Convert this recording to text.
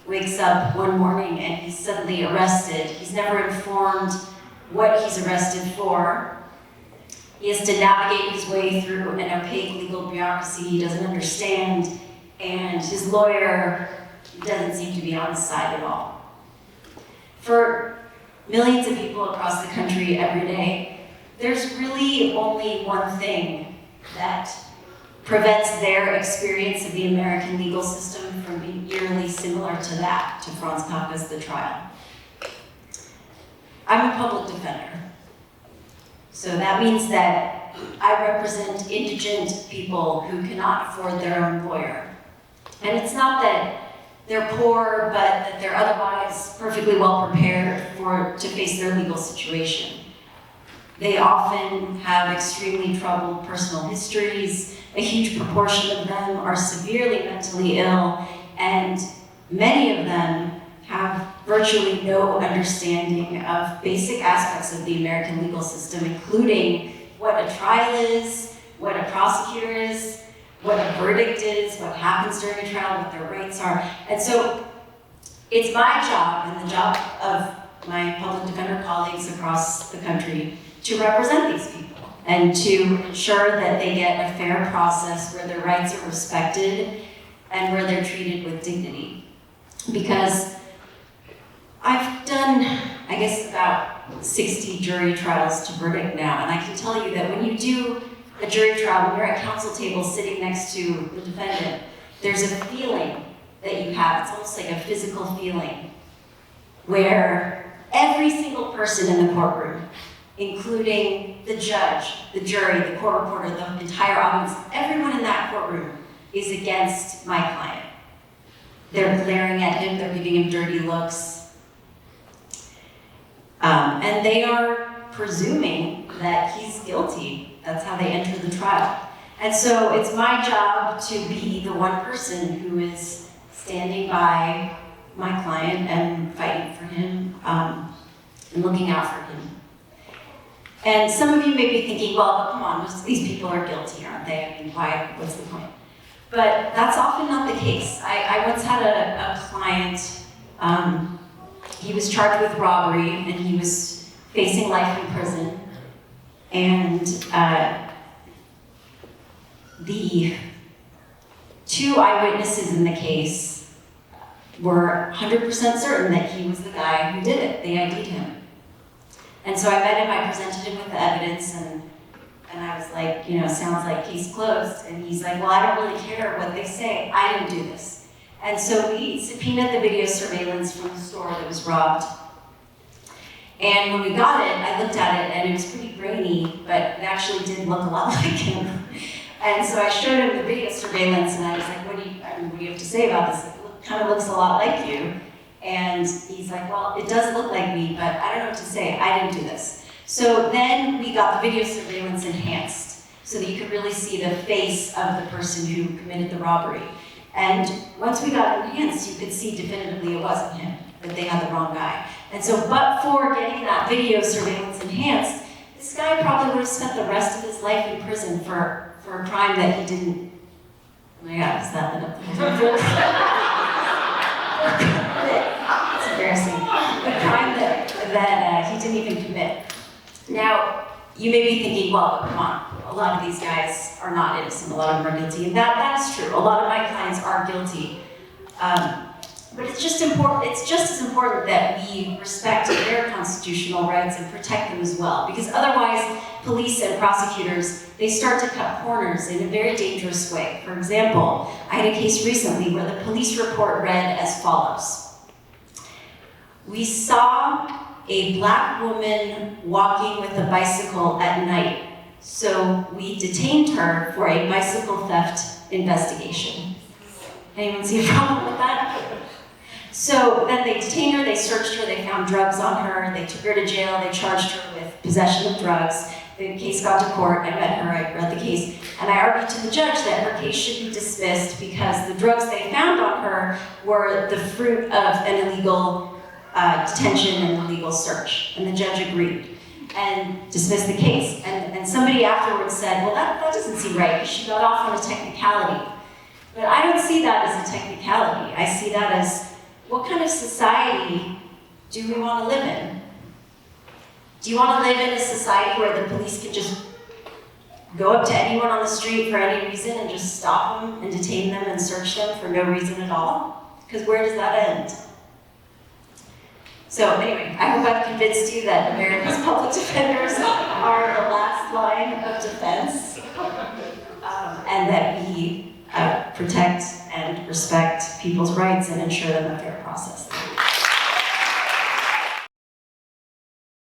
wakes up one morning and he's suddenly arrested. He's never informed what he's arrested for. He has to navigate his way through an opaque legal bureaucracy he doesn't understand, and his lawyer doesn't seem to be on his side at all. For millions of people across the country every day, there's really only one thing that prevents their experience of the American legal system from being eerily similar to that, to Franz Kafka's The Trial. I'm a public defender. So that means that I represent indigent people who cannot afford their own lawyer. And it's not that they're poor, but that they're otherwise perfectly well prepared to face their legal situation. They often have extremely troubled personal histories. A huge proportion of them are severely mentally ill, and many of them have virtually no understanding of basic aspects of the American legal system, including what a trial is, what a prosecutor is, what a verdict is, what happens during a trial, what their rights are. And so it's my job and the job of my public defender colleagues across the country to represent these people and to ensure that they get a fair process where their rights are respected and where they're treated with dignity. Because I've done, I guess, about 60 jury trials to verdict now, and I can tell you that when you do a jury trial, when you're at counsel table sitting next to the defendant, there's a feeling that you have. It's almost like a physical feeling where every single person in the courtroom, including the judge, the jury, the court reporter, the entire audience, everyone in that courtroom is against my client. They're glaring at him, they're giving him dirty looks. And they are presuming that he's guilty. That's how they enter the trial. And so it's my job to be the one person who is standing by my client and fighting for him and looking out for him. And some of you may be thinking, well, come on, most of these people are guilty, aren't they? I mean, what's the point? But that's often not the case. I once had a client, he was charged with robbery and he was facing life in prison. And the two eyewitnesses in the case were 100% certain that he was the guy who did it. They ID'd him. And so I met him, I presented him with the evidence, and I was like, sounds like case closed. And he's like, well, I don't really care what they say. I didn't do this. And so we subpoenaed the video surveillance from the store that was robbed. And when we got it, I looked at it, and it was pretty grainy, but it actually did look a lot like him. And so I showed him the video surveillance, and I was like, what do you have to say about this? It kind of looks a lot like you. And he's like, well, it does look like me, but I don't know what to say. I didn't do this. So then we got the video surveillance enhanced so that you could really see the face of the person who committed the robbery. And once we got it enhanced, you could see definitively it wasn't him, that they had the wrong guy. And so, but for getting that video surveillance enhanced, this guy probably would have spent the rest of his life in prison for a crime that he didn't. Oh my God, is that lit up the It's embarrassing. A crime that he didn't even commit. Now, you may be thinking, well, come on, a lot of these guys are not innocent, a lot of them are guilty, and that is true. A lot of my clients are guilty. But it's just as important that we respect their constitutional rights and protect them as well, because otherwise, police and prosecutors, they start to cut corners in a very dangerous way. For example, I had a case recently where the police report read as follows. We saw a black woman walking with a bicycle at night, so we detained her for a bicycle theft investigation. Anyone see a problem with that? So then they detained her, they searched her, they found drugs on her, they took her to jail, they charged her with possession of drugs. The case got to court, I met her, I read the case, and I argued to the judge that her case should be dismissed because the drugs they found on her were the fruit of an illegal detention and illegal search. And the judge agreed and dismissed the case. And somebody afterwards said, well, that doesn't seem right, because she got off on a technicality. But I don't see that as a technicality. I see that as, what kind of society do we want to live in? Do you want to live in a society where the police can just go up to anyone on the street for any reason and just stop them and detain them and search them for no reason at all? Because where does that end? So anyway, I hope I've convinced you that America's public defenders are the last line of defense, and that we protect and respect people's rights and ensure them a fair process.